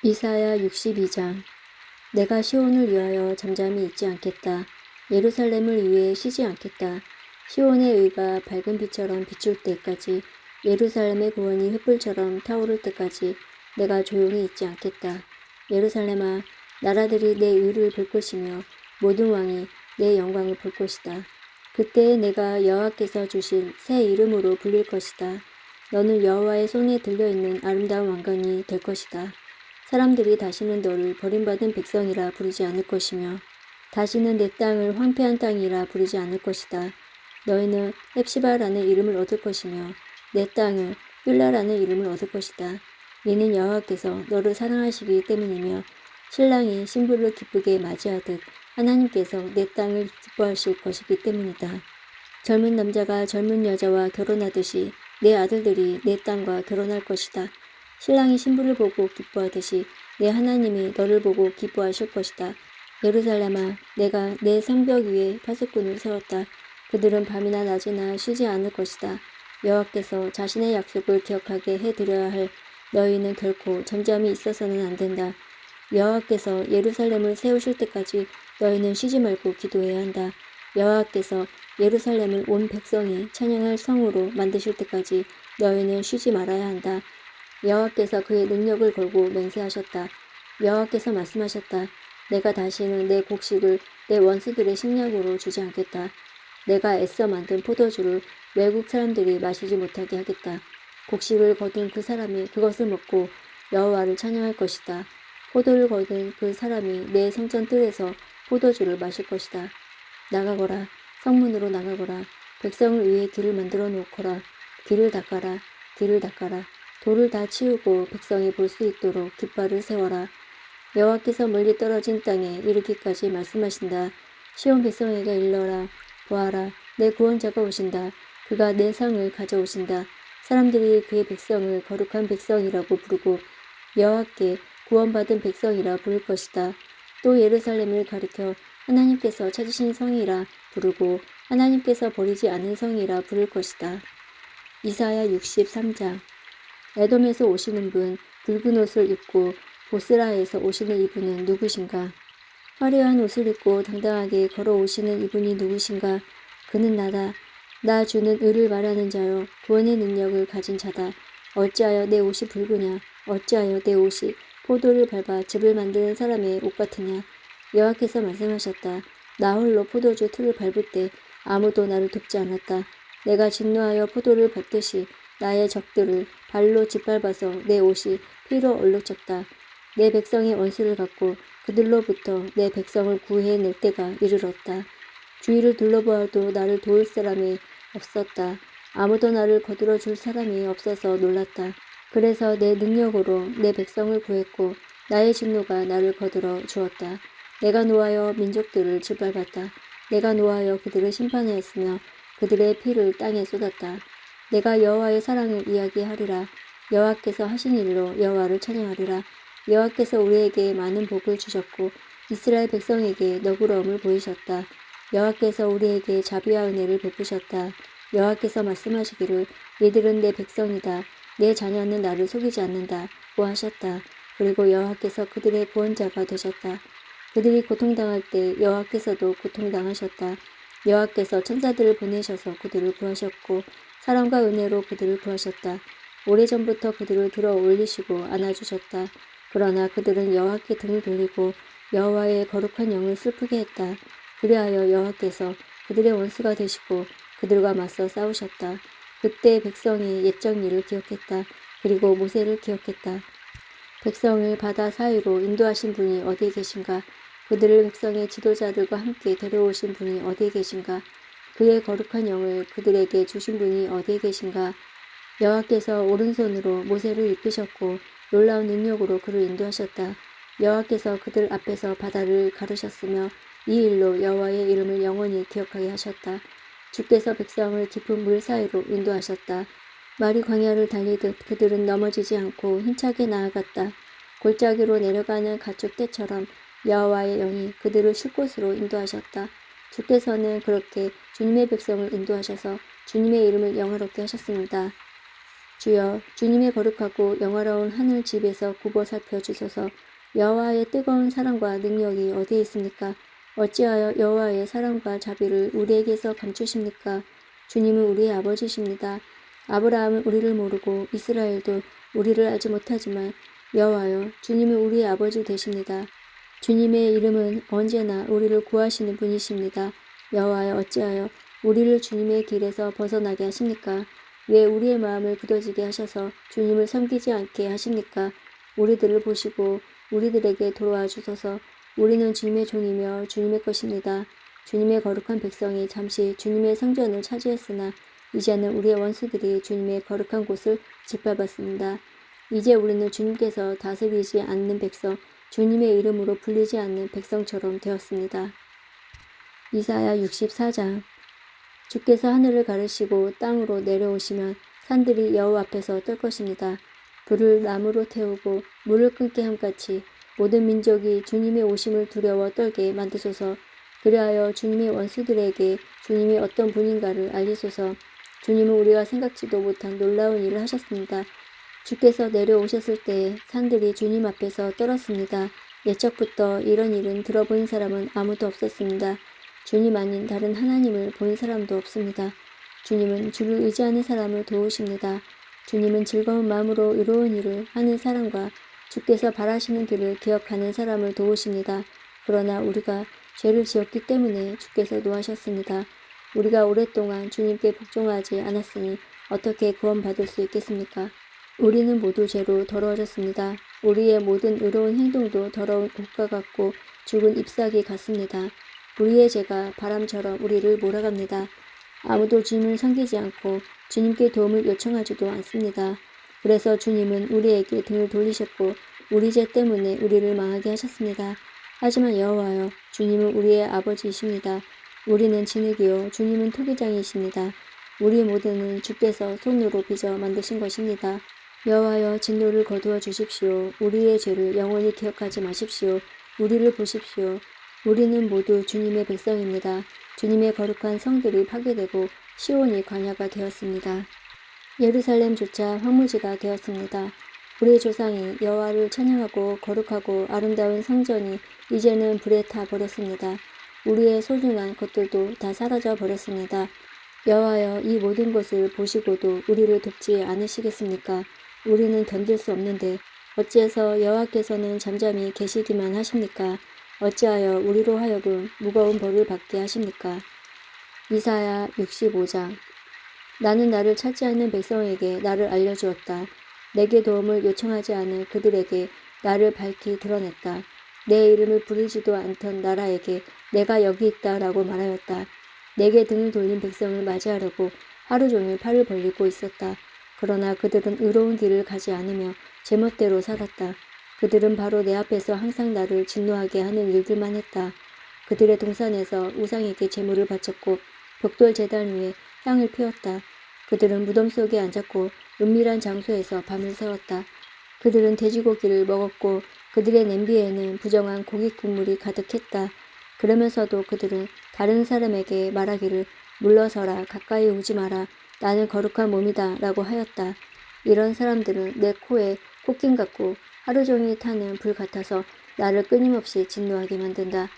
이사야 62장. 내가 시온을 위하여 잠잠히 있지 않겠다. 예루살렘을 위해 쉬지 않겠다. 시온의 의가 밝은 빛처럼 비출 때까지, 예루살렘의 구원이 횃불처럼 타오를 때까지 내가 조용히 있지 않겠다. 예루살렘아, 나라들이 내 의를 볼 것이며 모든 왕이 내 영광을 볼 것이다. 그때 내가 여호와께서 주실 새 이름으로 불릴 것이다. 너는 여호와의 손에 들려있는 아름다운 왕관이 될 것이다. 사람들이 다시는 너를 버림받은 백성이라 부르지 않을 것이며 다시는 내 땅을 황폐한 땅이라 부르지 않을 것이다. 너희는 헵시바라는 이름을 얻을 것이며 내 땅을 췸라라는 이름을 얻을 것이다. 이는 여호와께서 너를 사랑하시기 때문이며 신랑이 신부를 기쁘게 맞이하듯 하나님께서 내 땅을 기뻐하실 것이기 때문이다. 젊은 남자가 젊은 여자와 결혼하듯이 내 아들들이 내 땅과 결혼할 것이다. 신랑이 신부를 보고 기뻐하듯이 내 하나님이 너를 보고 기뻐하실 것이다. 예루살렘아, 내가 내 성벽 위에 파수꾼을 세웠다. 그들은 밤이나 낮이나 쉬지 않을 것이다. 여호와께서 자신의 약속을 기억하게 해드려야 할 너희는 결코 잠잠히 있어서는 안 된다. 여호와께서 예루살렘을 세우실 때까지 너희는 쉬지 말고 기도해야 한다. 여호와께서 예루살렘을 온 백성이 찬양할 성으로 만드실 때까지 너희는 쉬지 말아야 한다. 여호와께서 그의 능력을 걸고 맹세하셨다. 여호와께서 말씀하셨다. 내가 다시는 내 곡식을 내 원수들의 식량으로 주지 않겠다. 내가 애써 만든 포도주를 외국 사람들이 마시지 못하게 하겠다. 곡식을 거둔 그 사람이 그것을 먹고 여호와를 찬양할 것이다. 포도를 거둔 그 사람이 내 성전 뜰에서 포도주를 마실 것이다. 나가거라. 성문으로 나가거라. 백성을 위해 길을 만들어 놓거라. 길을 닦아라. 길을 닦아라. 돌을 다 치우고 백성이 볼 수 있도록 깃발을 세워라. 여호와께서 멀리 떨어진 땅에 이르기까지 말씀하신다. 시온 백성에게 일러라. 보아라. 내 구원자가 오신다. 그가 내 상을 가져오신다. 사람들이 그의 백성을 거룩한 백성이라고 부르고 여호와께 구원받은 백성이라 부를 것이다. 또 예루살렘을 가리켜 하나님께서 찾으신 성이라 부르고 하나님께서 버리지 않은 성이라 부를 것이다. 이사야 63장. 에돔에서 오시는 분, 붉은 옷을 입고 보스라에서 오시는 이분은 누구신가? 화려한 옷을 입고 당당하게 걸어오시는 이분이 누구신가? 그는 나다. 나 주는 의를 말하는 자요, 구원의 능력을 가진 자다. 어찌하여 내 옷이 붉으냐? 어찌하여 내 옷이 포도를 밟아 즙을 만드는 사람의 옷 같으냐? 여호와께서 말씀하셨다. 나 홀로 포도주 틀을 밟을 때 아무도 나를 돕지 않았다. 내가 진노하여 포도를 밟듯이 나의 적들을 발로 짓밟아서 내 옷이 피로 얼룩졌다. 내 백성의 원수를 갖고 그들로부터 내 백성을 구해낼 때가 이르렀다. 주위를 둘러보아도 나를 도울 사람이 없었다. 아무도 나를 거들어 줄 사람이 없어서 놀랐다. 그래서 내 능력으로 내 백성을 구했고 나의 진노가 나를 거들어 주었다. 내가 노하여 민족들을 짓밟았다. 내가 노하여 그들을 심판하였으며 그들의 피를 땅에 쏟았다. 내가 여호와의 사랑을 이야기하리라. 여호와께서 하신 일로 여호와를 찬양하리라. 여호와께서 우리에게 많은 복을 주셨고 이스라엘 백성에게 너그러움을 보이셨다. 여호와께서 우리에게 자비와 은혜를 베푸셨다. 여호와께서 말씀하시기를 이들은 내 백성이다. 내 자녀는 나를 속이지 않는다고 하셨다. 그리고 여호와께서 그들의 구원자가 되셨다. 그들이 고통당할 때 여호와께서도 고통당하셨다. 여호와께서 천사들을 보내셔서 그들을 구하셨고 사랑과 은혜로 그들을 구하셨다. 오래전부터 그들을 들어 올리시고 안아주셨다. 그러나 그들은 여호와께 등을 돌리고 여호와의 거룩한 영을 슬프게 했다. 그리하여 여호와께서 그들의 원수가 되시고 그들과 맞서 싸우셨다. 그때 백성이 옛적 일을 기억했다. 그리고 모세를 기억했다. 백성을 바다 사이로 인도하신 분이 어디에 계신가? 그들을 백성의 지도자들과 함께 데려오신 분이 어디에 계신가? 그의 거룩한 영을 그들에게 주신 분이 어디에 계신가? 여호와께서 오른손으로 모세를 이끄셨고 놀라운 능력으로 그를 인도하셨다. 여호와께서 그들 앞에서 바다를 가르셨으며 이 일로 여호와의 이름을 영원히 기억하게 하셨다. 주께서 백성을 깊은 물 사이로 인도하셨다. 말이 광야를 달리듯 그들은 넘어지지 않고 힘차게 나아갔다. 골짜기로 내려가는 가축 떼처럼 여호와의 영이 그들을 쉴 곳으로 인도하셨다. 주께서는 그렇게 주님의 백성을 인도하셔서 주님의 이름을 영화롭게 하셨습니다. 주여, 주님의 거룩하고 영화로운 하늘 집에서 굽어 살펴주소서. 여호와의 뜨거운 사랑과 능력이 어디에 있습니까? 어찌하여 여호와의 사랑과 자비를 우리에게서 감추십니까? 주님은 우리의 아버지십니다. 아브라함은 우리를 모르고 이스라엘도 우리를 알지 못하지만 여호와여, 주님은 우리의 아버지 되십니다. 주님의 이름은 언제나 우리를 구하시는 분이십니다. 여호와여, 어찌하여 우리를 주님의 길에서 벗어나게 하십니까? 왜 우리의 마음을 굳어지게 하셔서 주님을 섬기지 않게 하십니까? 우리들을 보시고 우리들에게 돌아와 주소서. 우리는 주님의 종이며 주님의 것입니다. 주님의 거룩한 백성이 잠시 주님의 성전을 차지했으나 이제는 우리의 원수들이 주님의 거룩한 곳을 짓밟았습니다. 이제 우리는 주님께서 다스리지 않는 백성, 주님의 이름으로 불리지 않는 백성처럼 되었습니다. 이사야 64장. 주께서 하늘을 가르시고 땅으로 내려오시면 산들이 여호와 앞에서 떨 것입니다. 불을 나무로 태우고 물을 끊게 함같이 모든 민족이 주님의 오심을 두려워 떨게 만드소서. 그리하여 주님의 원수들에게 주님이 어떤 분인가를 알리소서. 주님은 우리가 생각지도 못한 놀라운 일을 하셨습니다. 주께서 내려오셨을 때에 산들이 주님 앞에서 떨었습니다. 예적부터 이런 일은 들어본 사람은 아무도 없었습니다. 주님 아닌 다른 하나님을 본 사람도 없습니다. 주님은 주를 의지하는 사람을 도우십니다. 주님은 즐거운 마음으로 이로운 일을 하는 사람과 주께서 바라시는 길을 기억하는 사람을 도우십니다. 그러나 우리가 죄를 지었기 때문에 주께서 노하셨습니다. 우리가 오랫동안 주님께 복종하지 않았으니 어떻게 구원받을 수 있겠습니까? 우리는 모두 죄로 더러워졌습니다. 우리의 모든 의로운 행동도 더러운 옷과 같고 죽은 잎사귀 같습니다. 우리의 죄가 바람처럼 우리를 몰아갑니다. 아무도 주님을 섬기지 않고 주님께 도움을 요청하지도 않습니다. 그래서 주님은 우리에게 등을 돌리셨고 우리 죄 때문에 우리를 망하게 하셨습니다. 하지만 여호와여, 주님은 우리의 아버지이십니다. 우리는 진흙이요 주님은 토기장이십니다. 우리 모두는 주께서 손으로 빚어 만드신 것입니다. 여호와여, 진노를 거두어 주십시오. 우리의 죄를 영원히 기억하지 마십시오. 우리를 보십시오. 우리는 모두 주님의 백성입니다. 주님의 거룩한 성들이 파괴되고 시온이 광야가 되었습니다. 예루살렘조차 황무지가 되었습니다. 우리의 조상이 여호와를 찬양하고 거룩하고 아름다운 성전이 이제는 불에 타 버렸습니다. 우리의 소중한 것들도 다 사라져 버렸습니다. 여호와여, 이 모든 것을 보시고도 우리를 돕지 않으시겠습니까? 우리는 견딜 수 없는데 어찌해서 여호와께서는 잠잠히 계시기만 하십니까? 어찌하여 우리로 하여금 무거운 벌을 받게 하십니까? 이사야 65장. 나는 나를 찾지 않는 백성에게 나를 알려주었다. 내게 도움을 요청하지 않은 그들에게 나를 밝히 드러냈다. 내 이름을 부르지도 않던 나라에게 내가 여기 있다라고 말하였다. 내게 등을 돌린 백성을 맞이하려고 하루 종일 팔을 벌리고 있었다. 그러나 그들은 의로운 길을 가지 않으며 제멋대로 살았다. 그들은 바로 내 앞에서 항상 나를 진노하게 하는 일들만 했다. 그들의 동산에서 우상에게 제물을 바쳤고 벽돌 제단 위에 향을 피웠다. 그들은 무덤 속에 앉았고 은밀한 장소에서 밤을 새웠다. 그들은 돼지고기를 먹었고 그들의 냄비에는 부정한 고기 국물이 가득했다. 그러면서도 그들은 다른 사람에게 말하기를 물러서라, 가까이 오지 마라, 나는 거룩한 몸이다 라고 하였다. 이런 사람들은 내 코에 콧김 같고 하루 종일 타는 불 같아서 나를 끊임없이 진노하게 만든다.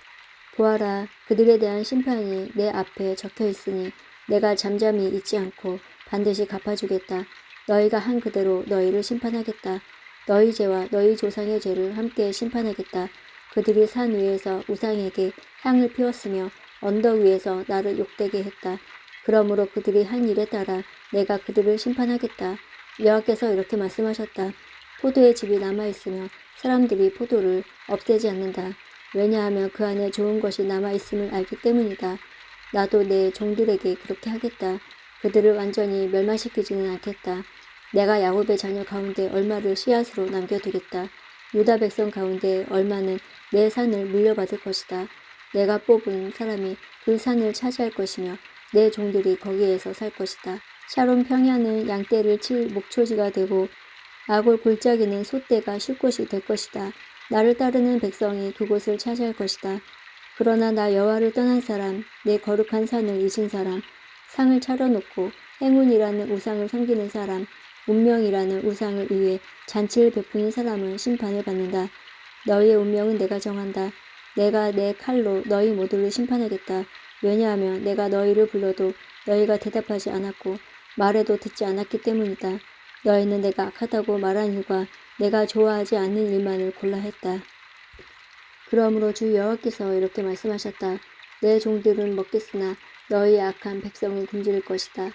보아라, 그들에 대한 심판이 내 앞에 적혀 있으니 내가 잠잠히 있지 않고 반드시 갚아주겠다. 너희가 한 그대로 너희를 심판하겠다. 너희 죄와 너희 조상의 죄를 함께 심판하겠다. 그들이 산 위에서 우상에게 향을 피웠으며 언덕 위에서 나를 욕되게 했다. 그러므로 그들이 한 일에 따라 내가 그들을 심판하겠다. 여호와께서 이렇게 말씀하셨다. 포도의 즙이 남아있으며 사람들이 포도를 없애지 않는다. 왜냐하면 그 안에 좋은 것이 남아있음을 알기 때문이다. 나도 내 종들에게 그렇게 하겠다. 그들을 완전히 멸망시키지는 않겠다. 내가 야곱의 자녀 가운데 얼마를 씨앗으로 남겨두겠다. 유다 백성 가운데 얼마는 내 산을 물려받을 것이다. 내가 뽑은 사람이 그 산을 차지할 것이며 내 종들이 거기에서 살 것이다. 샤론 평야는 양떼를 칠 목초지가 되고 아골 골짜기는 솥대가 쉴 곳이 될 것이다. 나를 따르는 백성이 그곳을 차지할 것이다. 그러나 나 여호와를 떠난 사람, 내 거룩한 산을 잊은 사람, 상을 차려놓고 행운이라는 우상을 섬기는 사람, 운명이라는 우상을 위해 잔치를 베푸는 사람은 심판을 받는다. 너희의 운명은 내가 정한다. 내가 내 칼로 너희 모두를 심판하겠다. 왜냐하면 내가 너희를 불러도 너희가 대답하지 않았고 말해도 듣지 않았기 때문이다. 너희는 내가 악하다고 말한 일과 내가 좋아하지 않는 일만을 골라 했다. 그러므로 주 여호와께서 이렇게 말씀하셨다. 내 종들은 먹겠으나 너희의 악한 백성은 굶주릴 것이다.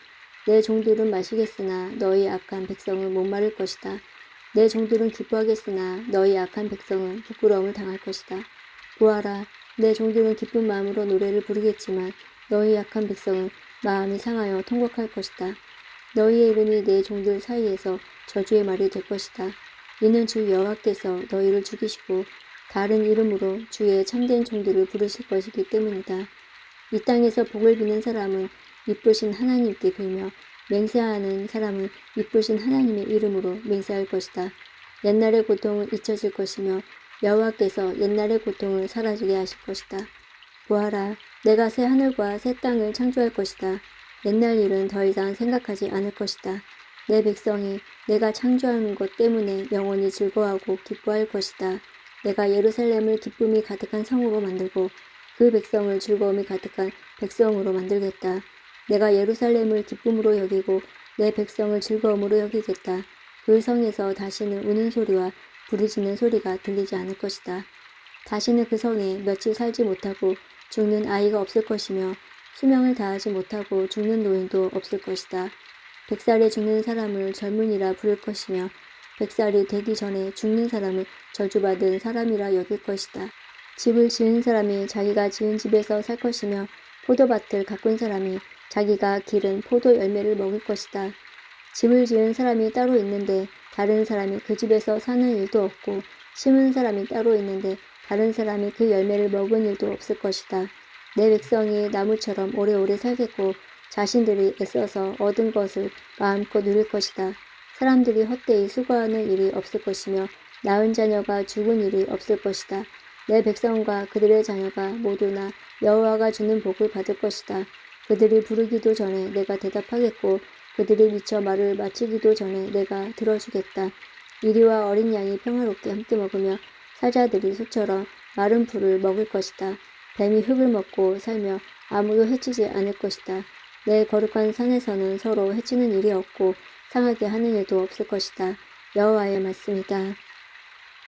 내 종들은 마시겠으나 너희의 악한 백성은 목마를 것이다. 내 종들은 기뻐하겠으나 너희 악한 백성은 부끄러움을 당할 것이다. 보아라, 내 종들은 기쁜 마음으로 노래를 부르겠지만 너희 악한 백성은 마음이 상하여 통곡할 것이다. 너희의 이름이 내 종들 사이에서 저주의 말이 될 것이다. 이는 주 여호와께서 너희를 죽이시고 다른 이름으로 주의 참된 종들을 부르실 것이기 때문이다. 이 땅에서 복을 비는 사람은 이쁘신 하나님께 빌며 맹세하는 사람은 이쁘신 하나님의 이름으로 맹세할 것이다. 옛날의 고통은 잊혀질 것이며 여호와께서 옛날의 고통을 사라지게 하실 것이다. 보아라, 내가 새 하늘과 새 땅을 창조할 것이다. 옛날 일은 더 이상 생각하지 않을 것이다. 내 백성이 내가 창조하는 것 때문에 영원히 즐거워하고 기뻐할 것이다. 내가 예루살렘을 기쁨이 가득한 성으로 만들고 그 백성을 즐거움이 가득한 백성으로 만들겠다. 내가 예루살렘을 기쁨으로 여기고 내 백성을 즐거움으로 여기겠다. 그 성에서 다시는 우는 소리와 부르짖는 소리가 들리지 않을 것이다. 다시는 그 성에 며칠 살지 못하고 죽는 아이가 없을 것이며 수명을 다하지 못하고 죽는 노인도 없을 것이다. 100살에 죽는 사람을 젊은이라 부를 것이며 100살이 되기 전에 죽는 사람을 저주받은 사람이라 여길 것이다. 집을 지은 사람이 자기가 지은 집에서 살 것이며 포도밭을 가꾼 사람이 자기가 기른 포도 열매를 먹을 것이다. 집을 지은 사람이 따로 있는데 다른 사람이 그 집에서 사는 일도 없고 심은 사람이 따로 있는데 다른 사람이 그 열매를 먹은 일도 없을 것이다. 내 백성이 나무처럼 오래오래 살겠고 자신들이 애써서 얻은 것을 마음껏 누릴 것이다. 사람들이 헛되이 수고하는 일이 없을 것이며 낳은 자녀가 죽은 일이 없을 것이다. 내 백성과 그들의 자녀가 모두나 여호와가 주는 복을 받을 것이다. 그들이 부르기도 전에 내가 대답하겠고 그들이 미쳐 말을 마치기도 전에 내가 들어주겠다. 이리와 어린 양이 평화롭게 함께 먹으며 사자들이 소처럼 마른 풀을 먹을 것이다. 뱀이 흙을 먹고 살며 아무도 해치지 않을 것이다. 내 거룩한 산에서는 서로 해치는 일이 없고 상하게 하는 일도 없을 것이다. 여호와의 말씀이다.